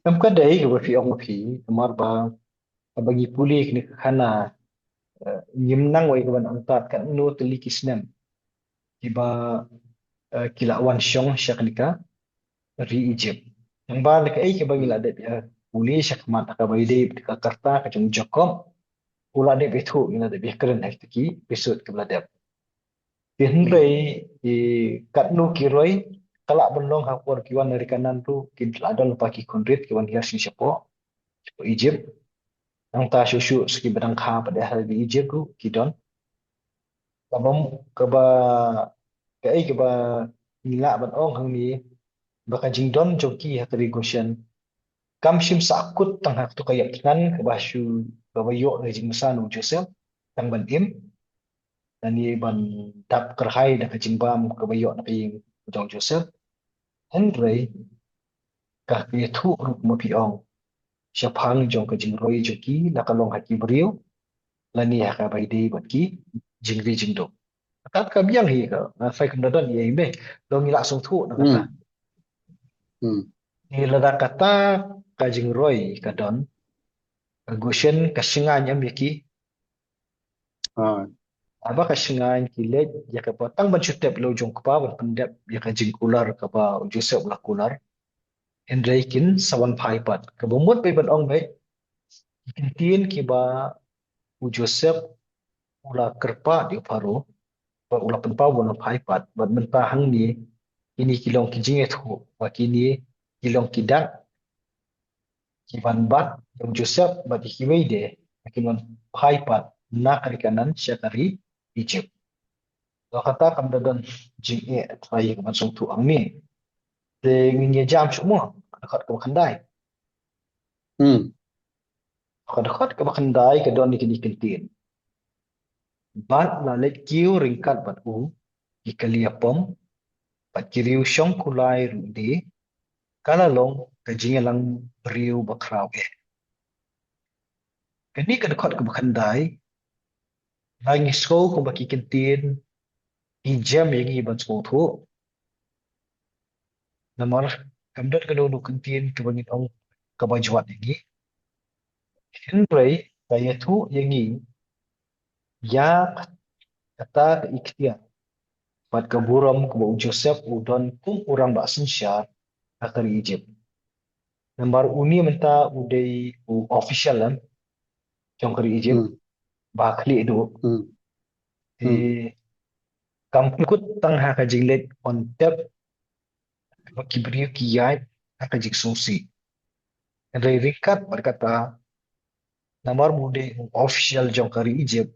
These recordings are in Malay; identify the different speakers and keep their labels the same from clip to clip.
Speaker 1: Nam ka dai ke fi ong phi mar ba bagi puli ni khana yim nang wai ke ban antat kan no teli kisnem tiba kila wan syong syaknika ri Egypt yang ba ke ai ke bagi la
Speaker 2: Hmm.
Speaker 1: de puli syak mat ka bai de ka karta ka jung jokom ula de bethu ina de be keren hai ki besut ke bla de tin
Speaker 2: Hmm.
Speaker 1: rei di kat nu ki roi kala benlong ha por ki wan dari kanan tu ki adon pa ki konrit ki wan hias ni syapo Egypt ang ta shushu ski bedang kha pada hal di Egypt tu kidon kabam kaba kai kaba nila ban ong hang ni baka jingdon joki hatari goshen kam shim sakut tang hak tu kayak kan kaba shu kaba yo rejing masan u Joseph tang ban im dan ni ban dap kerhai dan kajimbam kaba yo na kaying jong Joseph Henry kah ye thu ruk mo pi ong syapang jong kajing roi joki la kalong haki beriu lani haka bai dei bat ki jingri jingdo kat ka biang hi ka fai kum dadon ye imbe lo ngi la song thu na kata
Speaker 2: Hmm. Hmm.
Speaker 1: ni la da kata ka jing roi ka don ka goshen ka singa nyam yaki
Speaker 2: À.
Speaker 1: aba ka singa ki le ya ka patang ban chutep lo jong ka ban pendep ya ka jing ular ka ba joseph la kular en reikin sawan phai pat ka bomot pe ban ong be kin tin ki ba u joseph ula kerpa di paro ba ula penpa wala phai pat ban menta hang ni ini kilong kijing ethu wa kini kilong kidak kiban bat yung Joseph bat hiway de kinon phai pat na kari kanan siya kari Egypt. So kata kam dadon jing e try kaman song tu ang ni. De nginya jam semua dekat ke kandai.
Speaker 2: Hmm.
Speaker 1: Dekat ke kandai ke don ni kentin. Bat la let kiu ringkat bat u ikalia pom bat kiriu syong kulai rudi kala long ke jingalang beriu bakrau e. Kini ke dekat ke kandai Lagi sko ko baki kentin hijam yang iban sko Namar kamdat ka dulu kentin kebangin ong kabajuat lagi. Henry kaya tu yang ni ya kata ke ikhtiar. Pat kaburam ke bau Joseph udon kum orang baksin syar akar Egypt. Namar uni menta udai official lan jong kari Egypt
Speaker 2: Hmm.
Speaker 1: bakli itu
Speaker 2: Hmm. Hmm.
Speaker 1: di kampukut tang ha ka jinglet on tap kibriyo kiyai ha ka jik susi. Henry Rikat berkata namar mude official jong kari Egypt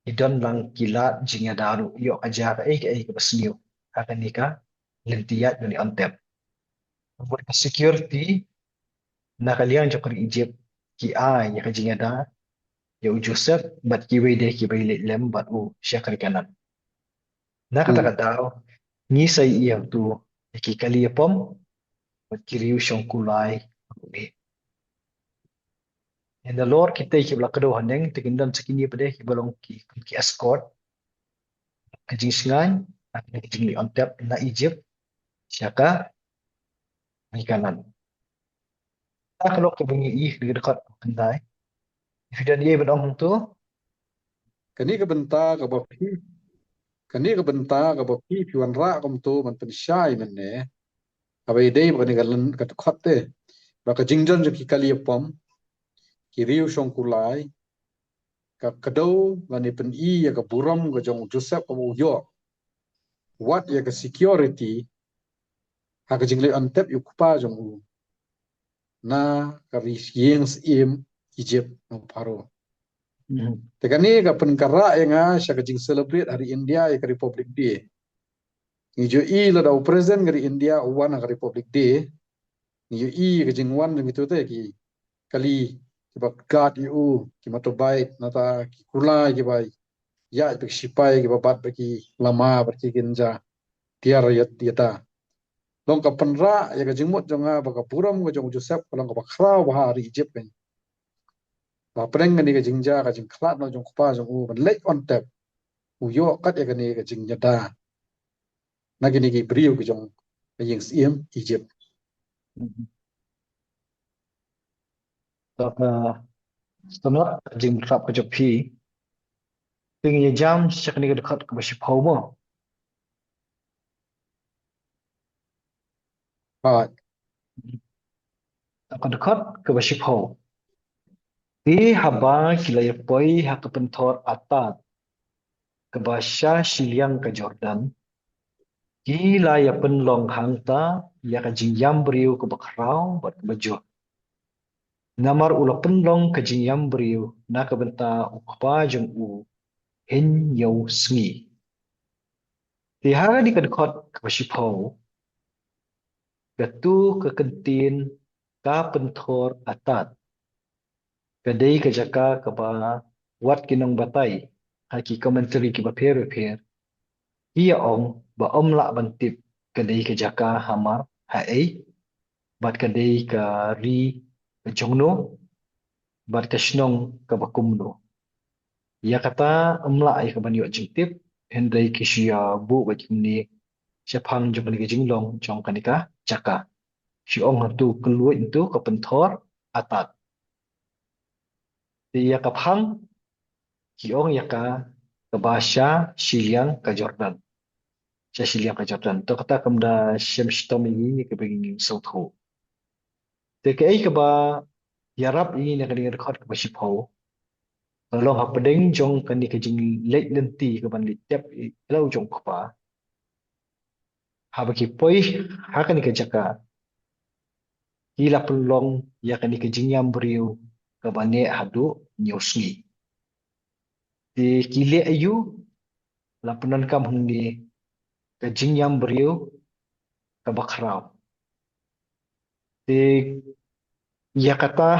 Speaker 1: idon lang kilat jinga daru yo aja ka ai ka basniu kata nika lentiat ni ontep buat ka security na kalian jokar Egypt ki ai ya ka jinga da ya u Joseph bat ki we de ki bai le lem bat u syakar kanan na kata
Speaker 2: Hmm.
Speaker 1: kata ni sai iya tu ki kali pom bat ki riu syong kulai ni and the lord kita ki bla kado haneng tekindan sekini pade ki balong ki escort ka jing singan na ki jing li ontep na Egypt syaka ni kanan kalau ke bengi ih dekat kendai sudah dia bedong tu
Speaker 2: Kani ka benta ka ba phi. Kani ka benta ka ba phi phiwan ra kom tu man pen shai man ne. Abai dei ba ni ka lan ka khotte. Ba ka jingjon jo ki kali pom ki riu shong kulai ka kado ba ni pen I ya ka buram ka jong Joseph ka mu yo. What ya ka security ha ka jingle antep yu kupa jong u. Na ka ri yeng im Egypt no paro.
Speaker 1: hmm.
Speaker 2: Tekani ka penkara yang sya ka jing celebrate hari India ya ka Republic Day. Ngijo I la da present dari India wan ka Republic Day. Ngijo I ka jing wan jong itu te ki kali ki ba guard yu ki motorbike nata ki kula ki bai ya ki sipai ki ba bat ba ki lama ba ki genja tiar yat yata. Long ka penra ya ka jing mot jonga ba ka puram ka jong Joseph long ka ba khrau ba hari Egypt kan. Ba preng ni ka jingja ka jing khlat no jong kupa jong u ban lek on tap u yo kat ya ka ni ka jing yata. Na ki ni ki brio ki jong ka jing siem Egypt.
Speaker 1: Hmm. Tak Senot jing berap ke Jopi. Tinggi jam sejak ni dekat ke basi pau mo.
Speaker 2: Right.
Speaker 1: Dekat dekat ke basi pau. Di haba kilaya poi hak pentor atat ke basya Siliang ke Jordan. Gila ya penlong hangta ya ka jingyam beriu ke bakrau buat ke baju. Namar ula penlong ke jingyam beriu na ke benta ukpa jeng u hin yau sengi. Di hari di kedekot ke basi pau. Ketu ke kentin ka pentor atat. Kedai ke jaka ke ba wat kinong batai. Haki komentari ki ba per. Ia om ba om lak bantip kedai ke jaka hamar hae. Bat kedai ke ri ke jongno. Bat ke shnong ke bakumno. Ia kata emlak ai ke baniok jingtip. Hendai kisia bu bagi ni. Siapang jong kani ke jinglong jong kani ka jaka. Si ong tu keluar itu ke pentor atat. Dia kapang kiong ya ka ke bahasa Siliang ke Jordan. Saya Siliang ke Jordan. Tu kata kemda Syam Shtom ini ke begini sautu. Tapi ai ke ba yarap ini nak dengan rekod ke basi pau. Kalau hak pedeng jong kan ke jing lek lenti ke ban tiap lau jong pa. Ha bagi poi ha kan ke jaka. Ila pelong ya kan ke jing yang beriu ke bane hadu nyusni. Di kile ayu lapunan kam hundi ke jing yang beriu ke bakrau. Di ya kata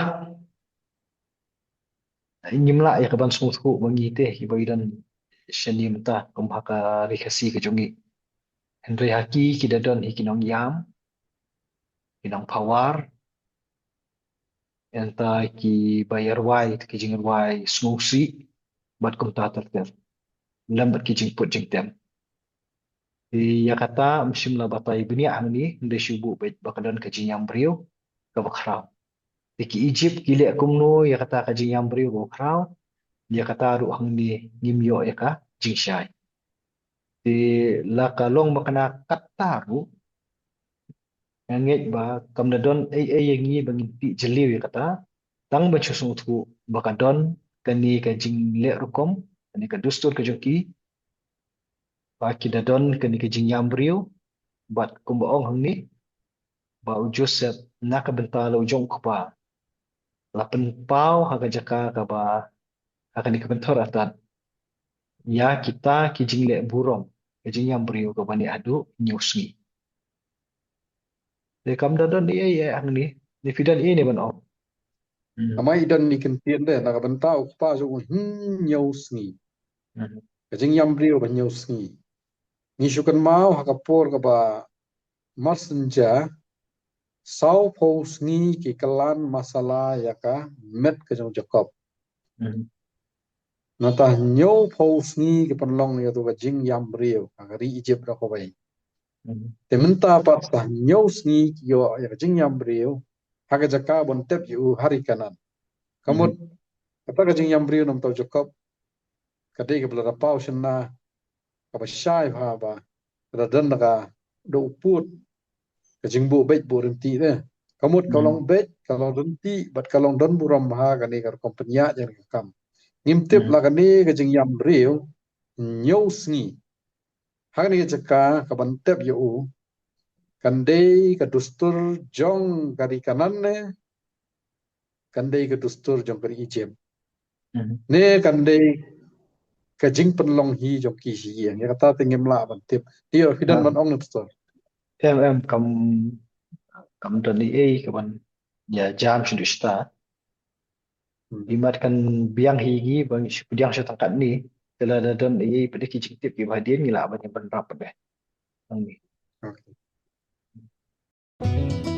Speaker 1: nyimla ya kaban sungtu mangi teh ibaidan shani mta kumhaka rikasi ke jongi Henry haki kidadon ikinong yam kinong pawar enta ki bayar wai ki jingan wai sungsi bat kum ta ter lambat ki jing put jing tem ya kata musim la batai dunia ang ni ndai shubu bet bakadan ke jinyam brio ke bakrau ki Egypt kile kumno ya kata ke jinyam brio ke bakrau dia kata ru hang ni ngimyo ya ka jingshai di la kalong makana kataru ngit ba kamdadon ai yang ni bangti jeliu ya kata tang ba chusung tu bakadon kani ka jing le rukom kani ka dustur ka joki ba kidadon kani ka jing yambriu bat kumbaong hang ni ba ujusep naka bentala ujong kupa lapen pau haga jaka ka ba akan ni ka bentor atat ya kita ki jing le burom ka jing yambriu ka bani adu nyusni de kamdadon ai hang ni fidan ini ban om.
Speaker 2: Amai dan ni kentin deh nak bentau pa so nyau sngi.
Speaker 1: Hmm.
Speaker 2: Kajing yam brio ban nyau sngi. Ni syukan mau hakapor ka ba messenger sau po sngi ki kelan masalah ya ka met ke jong jakob.
Speaker 1: Hmm.
Speaker 2: Nata nyau po sngi ki penlong ya tu kajing yam brio ka ri Egypt ra ko bai.
Speaker 1: Hmm.
Speaker 2: Tementa pat sa nyau sngi ki yo ya kajing yam brio haga jaka bon tep yu hari kanan. Kamut kata kajing yam brio nam tau jakob kadai ke belada pau shenna ka ba shai ha ba da dan ka do put ka jingbu bet bu renti de kamut kalong bet kalong renti bat kalong don buram ha ka ni ka kompanya jan ka kam ngimtip la ka ni ka jing yam riu nyau sngi ha ni ka ka ka ban tep yu kandai ka dustur jong kari kanan ne kandai ka dustur jong kari ijem ne kandai kajing penlong hi jong ki hi yang ya kata tingem la ban tip dia fidan man ong nustor
Speaker 1: em cầm trên ấy các bạn ya jam sudah start imatkan biang higi bang biang saya tangkat ni telah ada dan ini pada kijing tip di bahagian ni lah banyak berapa deh.
Speaker 2: Okay.